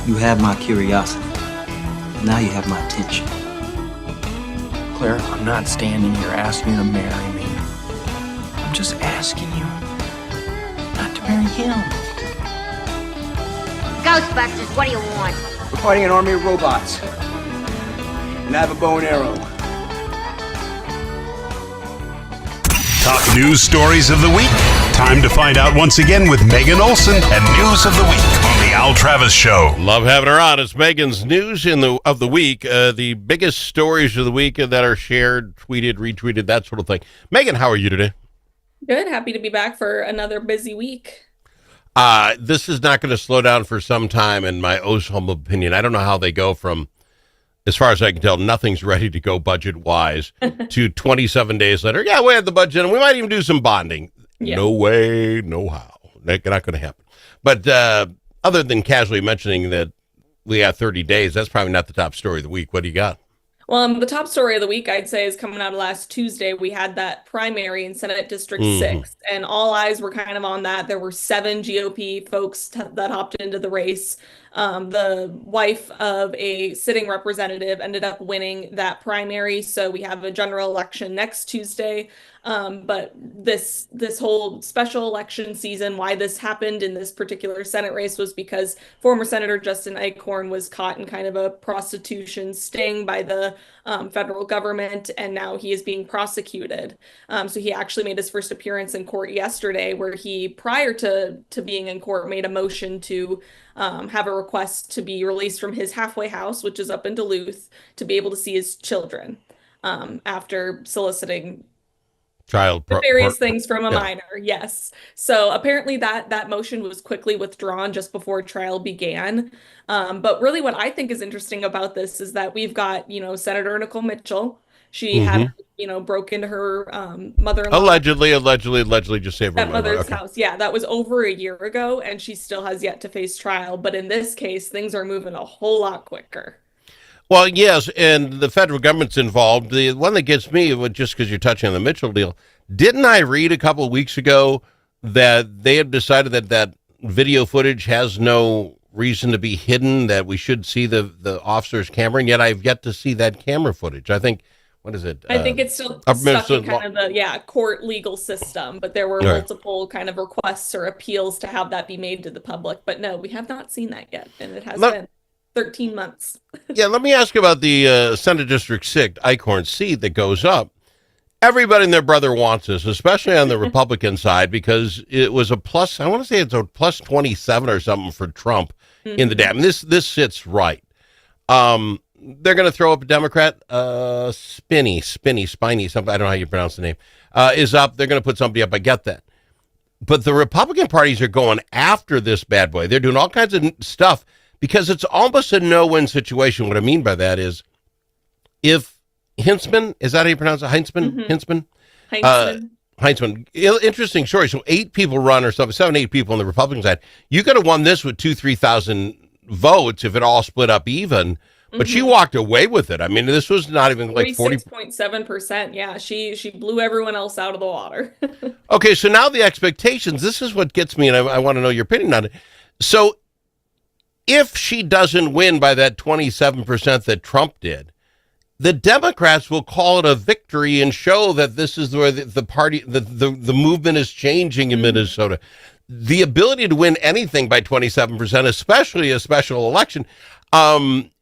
You have my curiosity. Now you have my attention. Claire, I'm not standing here asking you to marry me. I'm just asking you not to marry him. Ghostbusters, what do you want? We're fighting an army of robots. And I have a bow and arrow. Top news stories of the week. Time to find out once again with Megan Olson and News of the Week on the Al Travis Show. Love having her on. It's Megan's News of the Week. The biggest stories of the week that are shared, tweeted, retweeted, that sort of thing. Megan, how are you today? Good. Happy to be back for another busy week. This is not going to slow down for some time, in my humble opinion. I don't know how they go from, as far as I can tell, nothing's ready to go budget-wise to 27 days later. Yeah, we had the budget, and we might even do some bonding. Yeah. No way, no how. That's not going to happen. But other than casually mentioning that we have 30 days, that's probably not the top story of the week. What do you got? Well, the top story of the week, I'd say, is coming out of last Tuesday. We had that primary in Senate District 6, and all eyes were kind of on that. There were 7 GOP folks that hopped into the race. The wife of a sitting representative ended up winning that primary, so we have a general election next Tuesday. But this whole special election season, why this happened in this particular Senate race was because former Senator Justin Eichhorn was caught in kind of a prostitution sting by the federal government, and now he is being prosecuted. So he actually made his first appearance in court yesterday, where he, prior to being in court, made a motion to have a request to be released from his halfway house, which is up in Duluth, to be able to see his children after soliciting various things from a minor. Yes. So apparently that motion was quickly withdrawn just before trial began. But really what I think is interesting about this is that we've got, Senator Nicole Mitchell. She had, broke into her mother-in-law. Allegedly, just say that mother's house. Yeah, that was over a year ago, and she still has yet to face trial. But in this case, things are moving a whole lot quicker. Well, yes, and the federal government's involved. The one that gets me, just because you're touching on the Mitchell deal, didn't I read a couple of weeks ago that they had decided that video footage has no reason to be hidden, that we should see the officer's camera, and yet I've yet to see that camera footage. I think, what is it? I think it's still stuck in kind of the court legal system, but there were multiple kind of requests or appeals to have that be made to the public. But no, we have not seen that yet, and it has been 13 months. Yeah, let me ask about the Senate District 6 Eichhorn seat that goes up. Everybody and their brother wants this, especially on the Republican side, because it was a plus, I want to say it's a plus 27 or something for Trump in the dam. This sits right. They're going to throw up a Democrat, Spiny, something, I don't know how you pronounce the name, is up. They're going to put somebody up. I get that. But the Republican parties are going after this bad boy. They're doing all kinds of stuff, because it's almost a no-win situation. What I mean by that is, if Hintzman, is that how you pronounce it? Hintzman? Hintzman. Interesting story. So 8 people run or something, 7, 8 people on the Republican side. You could have won this with 2,000-3,000 votes if it all split up even. But she walked away with it. I mean, this was not even like 46.7%. Yeah, she blew everyone else out of the water. Okay, so now the expectations, this is what gets me, and I want to know your opinion on it. So if she doesn't win by that 27% that Trump did, the Democrats will call it a victory and show that this is where the party, the movement is changing in Minnesota. The ability to win anything by 27%, especially a special election,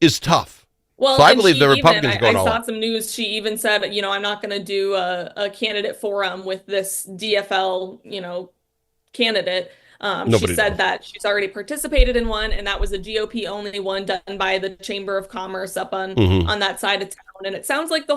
is tough. Well, so I believe the Republicans going I all saw some news. She even said, I'm not going to do a candidate forum with this DFL, candidate. She said that she's already participated in one, and that was a GOP only one done by the Chamber of Commerce up on that side of town. And it sounds like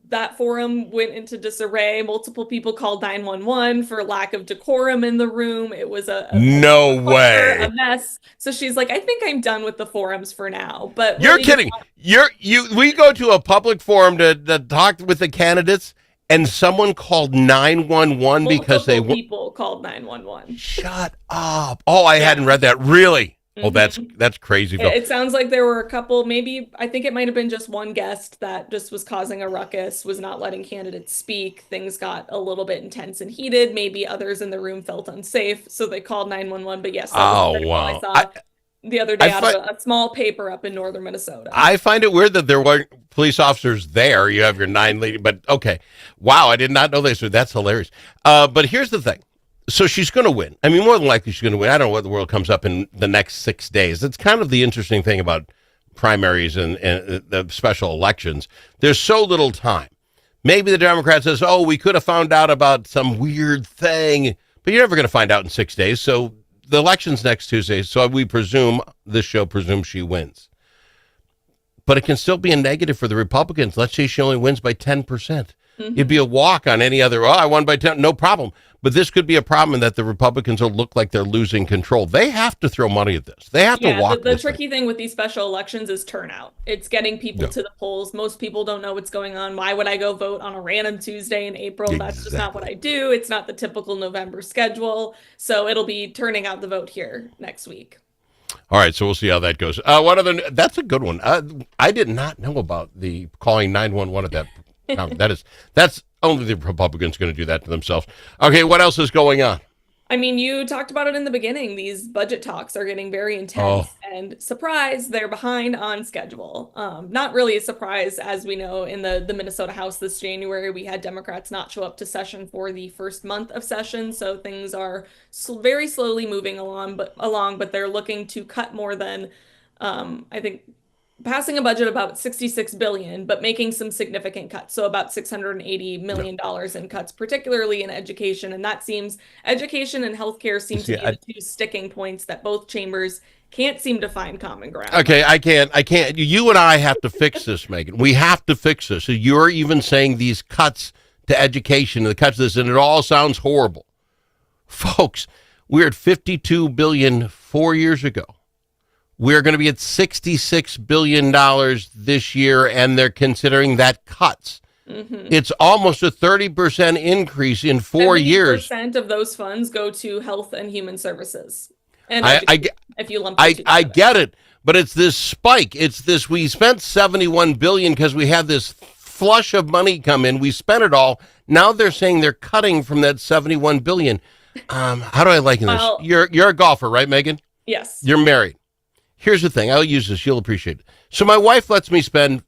that forum went into disarray. Multiple people called 911 for lack of decorum in the room. It was a mess. So she's like, I think I'm done with the forums for now. But you're kidding. We go to a public forum to talk with the candidates, and someone called 911 because people called 911. Shut up. Oh, I hadn't read that. Really? Oh, that's crazy. It sounds like there were a couple, maybe, I think it might have been just one guest that just was causing a ruckus, was not letting candidates speak. Things got a little bit intense and heated. Maybe others in the room felt unsafe, so they called 911. But yes, oh, wow. the other day I out of a small paper up in northern Minnesota. I find it weird that there weren't police officers there. You have your 9 lady, but okay. Wow, I did not know this. So that's hilarious. But here's the thing. So she's going to win. I mean, more than likely she's going to win. I don't know what the world comes up in the next 6 days. That's kind of the interesting thing about primaries and the special elections. There's so little time. Maybe the Democrat says, oh, we could have found out about some weird thing, but you're never going to find out in 6 days. So the election's next Tuesday, so we presume, this show presumes she wins. But it can still be a negative for the Republicans. Let's say she only wins by 10%. It'd be a walk on any other, I won by 10, no problem. But this could be a problem in that the Republicans will look like they're losing control. They have to throw money at this. They have to walk the tricky thing with these special elections is turnout. It's getting people to the polls. Most people don't know what's going on. Why would I go vote on a random Tuesday in April? Exactly. That's just not what I do. It's not the typical November schedule. So it'll be turning out the vote here next week. All right, so we'll see how that goes. That's a good one. I did not know about the calling 911 at that. That's only the Republicans going to do that to themselves. Okay, what else is going on? I mean, you talked about it in the beginning. These budget talks are getting very intense, and surprise, they're behind on schedule. Not really a surprise, as we know in the Minnesota House this January, we had Democrats not show up to session for the first month of session, so things are very slowly moving along, but they're looking to cut more than, I think, passing a budget about $66 billion, but making some significant cuts. So about $680 million in cuts, particularly in education. And that seems, education and healthcare seem to be the two sticking points that both chambers can't seem to find common ground. Okay, I can't. You and I have to fix this, Megan. We have to fix this. So you're even saying these cuts to education, the cuts to this, and it all sounds horrible. Folks, we're at $52 billion 4 years ago. We're going to be at $66 billion this year, and they're considering that cuts. Mm-hmm. It's almost a 30% increase in 4 years. 70% of those funds go to health and human services. And if you lump I get it, but it's this spike. It's this, we spent $71 billion because we had this flush of money come in. We spent it all. Now they're saying they're cutting from that $71 billion. How do I liken this? You're a golfer, right, Megan? Yes. You're married. Here's the thing. I'll use this. You'll appreciate it. So my wife lets me spend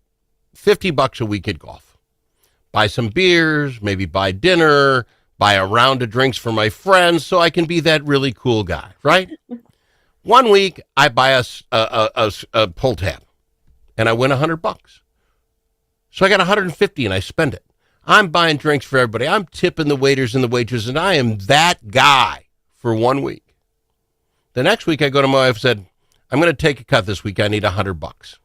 $50 a week at golf. Buy some beers, maybe buy dinner, buy a round of drinks for my friends so I can be that really cool guy, right? 1 week, I buy a pull tab, and I win $100. So I got $150, and I spend it. I'm buying drinks for everybody. I'm tipping the waiters and the waitresses, and I am that guy for 1 week. The next week, I go to my wife and said, I'm going to take a cut this week. I need $100.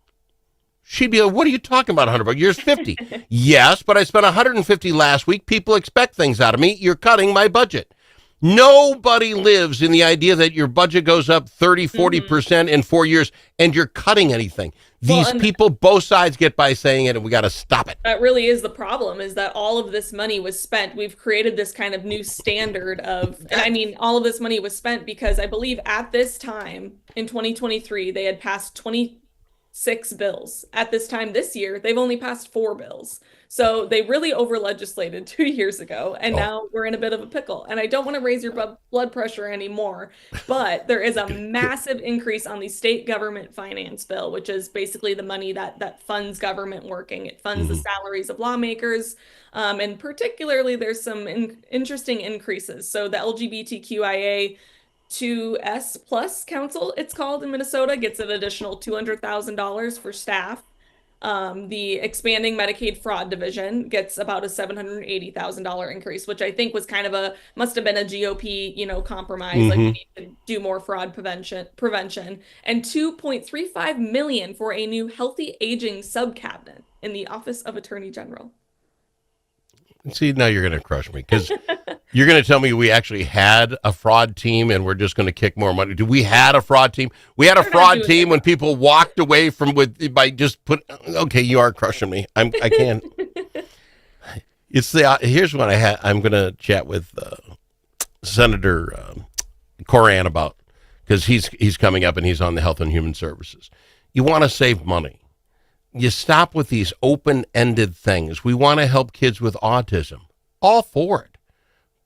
She'd be like, what are you talking about, $100? Yours 50. Yes, but I spent $150 last week. People expect things out of me. You're cutting my budget. Nobody lives in the idea that your budget goes up 30, 40% in 4 years and you're cutting anything. These people, both sides get by saying it, and we got to stop it. That really is the problem, is that all of this money was spent. We've created this kind of new standard of, and I mean, all of this money was spent because I believe at this time in 2023, they had passed 26 bills. At this time this year, they've only passed 4 bills. So they really over-legislated 2 years ago, and now we're in a bit of a pickle. And I don't want to raise your blood pressure anymore, but there is a massive increase on the state government finance bill, which is basically the money that funds government working. It funds the salaries of lawmakers, and particularly there's some interesting increases. So the LGBTQIA 2S Plus Council, it's called in Minnesota, gets an additional $200,000 for staff. The expanding Medicaid fraud division gets about a $780,000 increase, which I think was kind of must have been a GOP, compromise. Like, we need to do more fraud prevention, and $2.35 million for a new healthy aging sub-cabinet in the Office of Attorney General. See, now you're going to crush me because you're going to tell me we actually had a fraud team and we're just going to kick more money. We had a fraud team. We had a fraud team when people walked away okay, you are crushing me. I can't. Here's what I'm going to chat with Senator Coran about, because he's coming up and he's on the Health and Human Services. You want to save money. You stop with these open-ended things. We want to help kids with autism. All for it.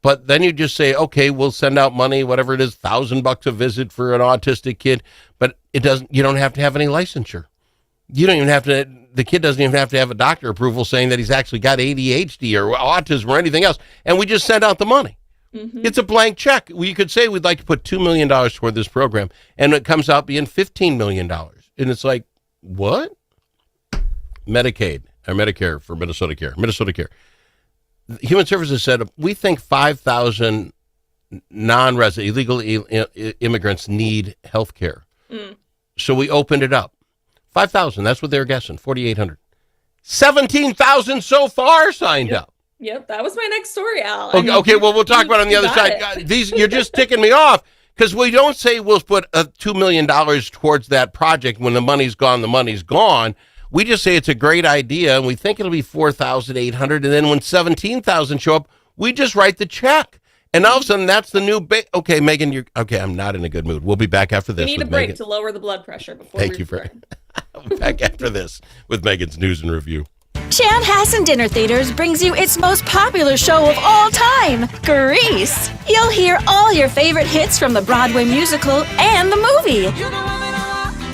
But then you just say, okay, we'll send out money, whatever it is, $1,000 a visit for an autistic kid. But you don't have to have any licensure. You don't even have to, the kid doesn't even have to have a doctor approval saying that he's actually got ADHD or autism or anything else. And we just send out the money. It's a blank check. You could say we'd like to put $2 million toward this program, and it comes out being $15 million. And it's like, what? Medicaid or Medicare for Minnesota Care. Human Services said, we think 5,000 non-resident, illegal immigrants need health care. So we opened it up. 5,000, that's what they were guessing, 4,800. 17,000 so far signed up. Yep, that was my next story, Al. Okay, well, we'll talk about it on the other side. You're just ticking me off, because we don't say we'll put $2 million towards that project when the money's gone, the money's gone. We just say it's a great idea, and we think it'll be 4,800, and then when 17,000 show up, we just write the check. And all of a sudden, that's the new okay, Megan, I'm not in a good mood. We'll be back after this. We need a break to lower the blood pressure before Thank you for I'll be back after this with Megan's News and Review. Chanhassen Dinner Theaters brings you its most popular show of all time, Grease. You'll hear all your favorite hits from the Broadway musical and the movie.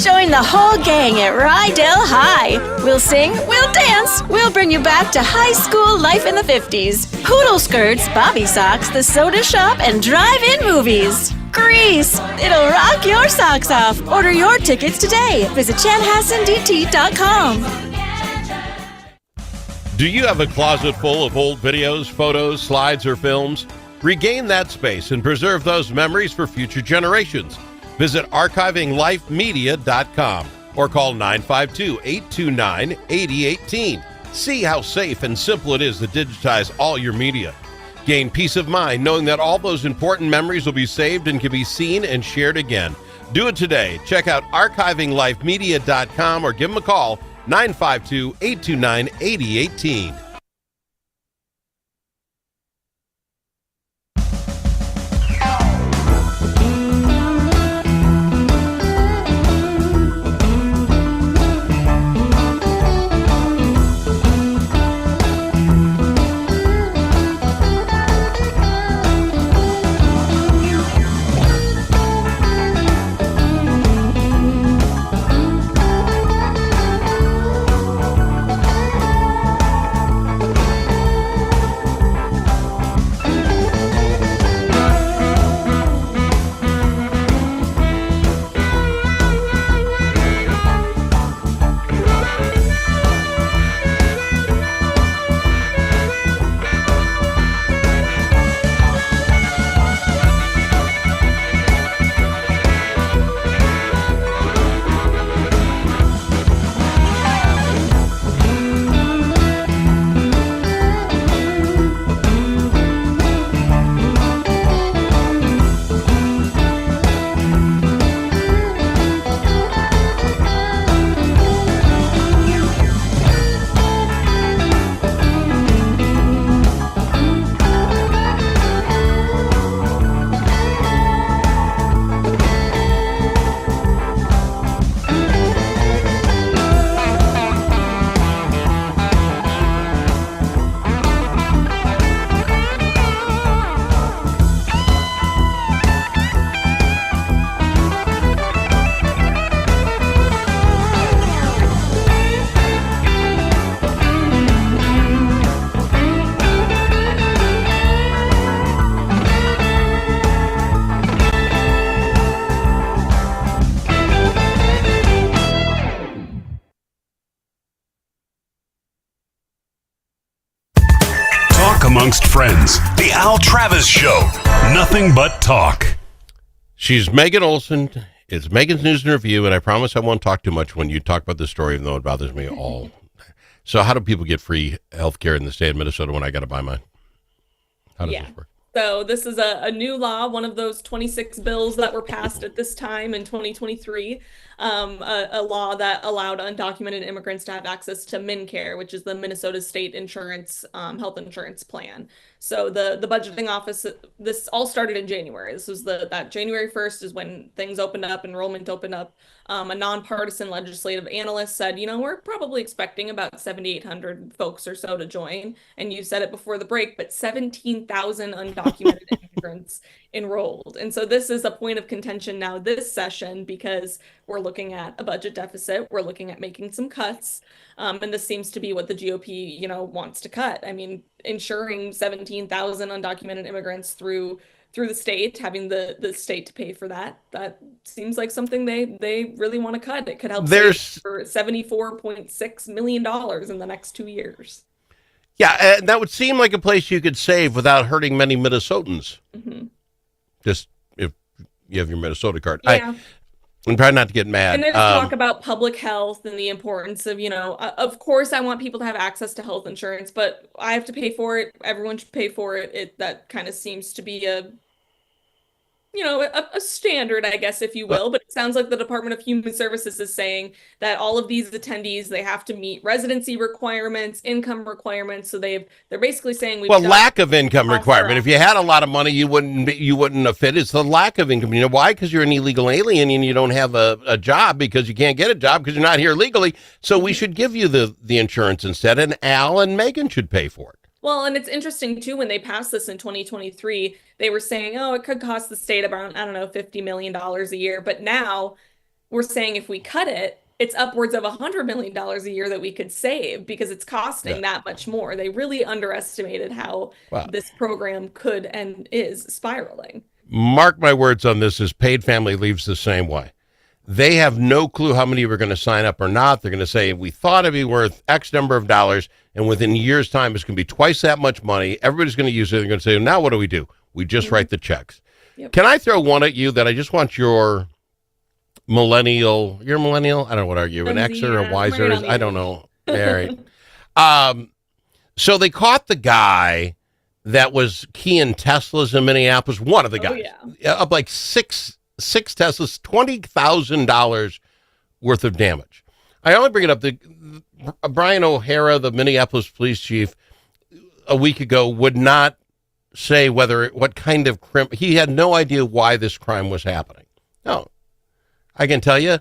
Join the whole gang at Rydell High. We'll sing, we'll dance, we'll bring you back to high school life in the 50s. Poodle skirts, bobby socks, the soda shop, and drive-in movies. Grease! It'll rock your socks off. Order your tickets today. Visit chanhassendt.com. Do you have a closet full of old videos, photos, slides, or films? Regain that space and preserve those memories for future generations. Visit archivinglifemedia.com or call 952-829-8018. See how safe and simple it is to digitize all your media. Gain peace of mind knowing that all those important memories will be saved and can be seen and shared again. Do it today. Check out archivinglifemedia.com or give them a call, 952-829-8018. Amongst friends, the Al Travis Show. Nothing but talk. She's Megan Olson. It's Megan's News and Review, and I promise I won't talk too much when you talk about this story, even though it bothers me all. So how do people get free health care in the state of Minnesota when I got to buy mine? How does this work? So this is a new law, one of those 26 bills that were passed at this time in 2023, a law that allowed undocumented immigrants to have access to MinCare, which is the Minnesota State Insurance health insurance plan. So the budgeting office, this all started in January. This was that January 1st is when things opened up, enrollment opened up. A nonpartisan legislative analyst said, we're probably expecting about 7,800 folks or so to join. And you said it before the break, but 17,000 undocumented undocumented immigrants enrolled. And so this is a point of contention now this session because we're looking at a budget deficit, we're looking at making some cuts, and this seems to be what the GOP, wants to cut. I mean, ensuring 17,000 undocumented immigrants through the state, having the state to pay for that seems like something they really want to cut. It could help save for $74.6 million in the next 2 years. Yeah, and that would seem like a place you could save without hurting many Minnesotans. Mm-hmm. Just if you have your Minnesota card. Yeah. I'm trying not to get mad. And there's talk about public health and the importance of, of course I want people to have access to health insurance, but I have to pay for it. Everyone should pay for it. That kind of seems to be a standard, I guess, if you will. But it sounds like the Department of Human Services is saying that all of these attendees, they have to meet residency requirements, income requirements. So they're basically saying lack of income requirement. If you had a lot of money, you wouldn't have fit. It's the lack of income. You know why? Because you're an illegal alien and you don't have a job because you can't get a job because you're not here legally. So we should give you the insurance instead, and Al and Megan should pay for it. Well, and it's interesting, too, when they passed this in 2023, they were saying, it could cost the state about, $50 million a year. But now we're saying if we cut it, it's upwards of $100 million a year that we could save because it's costing that much more. They really underestimated how this program could and is spiraling. Mark my words on this, is paid family leave's the same way. They have no clue how many were going to sign up or not. They're going to say, we thought it'd be worth X number of dollars, and within a year's time, it's going to be twice that much money. Everybody's going to use it. They're going to say, now what do? We just write the checks. Yep. Can I throw one at you that I just want your millennial, you're a millennial? I don't know, what are you, an Xer or a Wiser? I don't know. All right. So they caught the guy that was keying Teslas in Minneapolis, one of the guys, up like six Teslas, $20,000 worth of damage. I only bring it up. Brian O'Hara, the Minneapolis police chief, a week ago would not say what kind of crime. He had no idea why this crime was happening. No, I can tell you,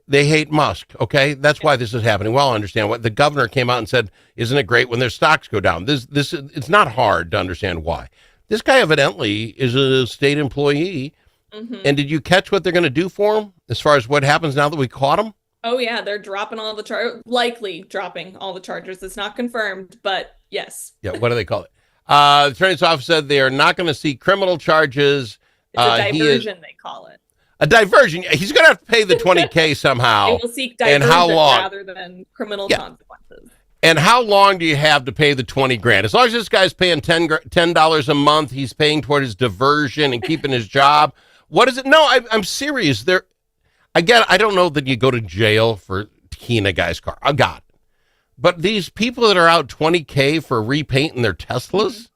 they hate Musk. Okay, that's why this is happening. Well, I understand what the governor came out and said. Isn't it great when their stocks go down? It's not hard to understand why. This guy evidently is a state employee. Mm-hmm. And did you catch what they're going to do for him as far as what happens now that we caught him? Oh, yeah. They're dropping all the charges, likely dropping all the charges. It's not confirmed, but yes. Yeah. What do they call it? The attorney's office said they are not going to seek criminal charges. It's a diversion, they call it. A diversion. He's going to have to pay the $20K somehow. They will seek diversion and how long? Rather than criminal consequences. And how long do you have to pay the $20,000? As long as this guy's paying $10 a month, he's paying toward his diversion and keeping his job. What is it? No, I'm serious. I don't know that you go to jail for keying a guy's car. Oh, God. But these people that are out $20K for repainting their Teslas?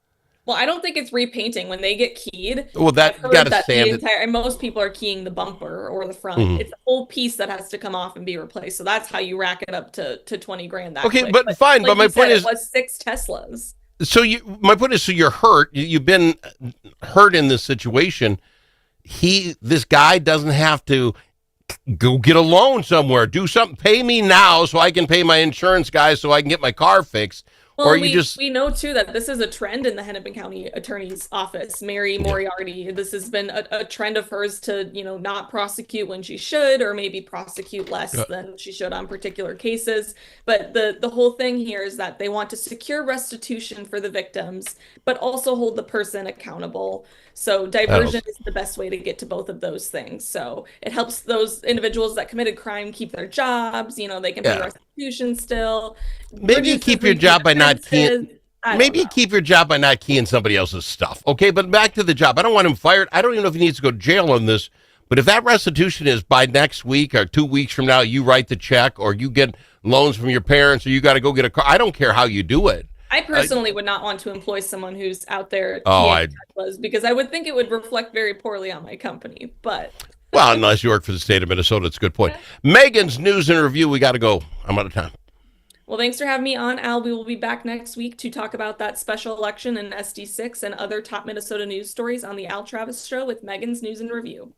Well, I don't think it's repainting when they get keyed. Well, that got to stand. And most people are keying the bumper or the front. Mm-hmm. It's a whole piece that has to come off and be replaced. So that's how you rack it up to $20,000. That okay, quick. But fine. But my point is, it was 6 Teslas. So my point is, so you're hurt. You've been hurt in this situation. This guy doesn't have to go get a loan somewhere, do something, pay me now so I can pay my insurance guys so I can get my car fixed. Well, or we know too that this is a trend in the Hennepin County Attorney's Office. Mary Moriarty, this has been a trend of hers to, not prosecute when she should, or maybe prosecute less than she should on particular cases. But the whole thing here is that they want to secure restitution for the victims, but also hold the person accountable. So diversion is the best way to get to both of those things. So it helps those individuals that committed crime keep their jobs. They can pay restitution still. Maybe you keep your job by not keying. Maybe you keep your job by not keying somebody else's stuff. Okay, but back to the job. I don't want him fired. I don't even know if he needs to go to jail on this. But if that restitution is by next week or 2 weeks from now, you write the check or you get loans from your parents or you got to go get a car. I don't care how you do it. I personally would not want to employ someone who's out there because I would think it would reflect very poorly on my company. But well, unless you work for the state of Minnesota, it's a good point. Megan's news and review. We got to go. I'm out of time. Well, thanks for having me on, Al. We will be back next week to talk about that special election in SD6 and other top Minnesota news stories on the Al Travis Show with Megan's news and review.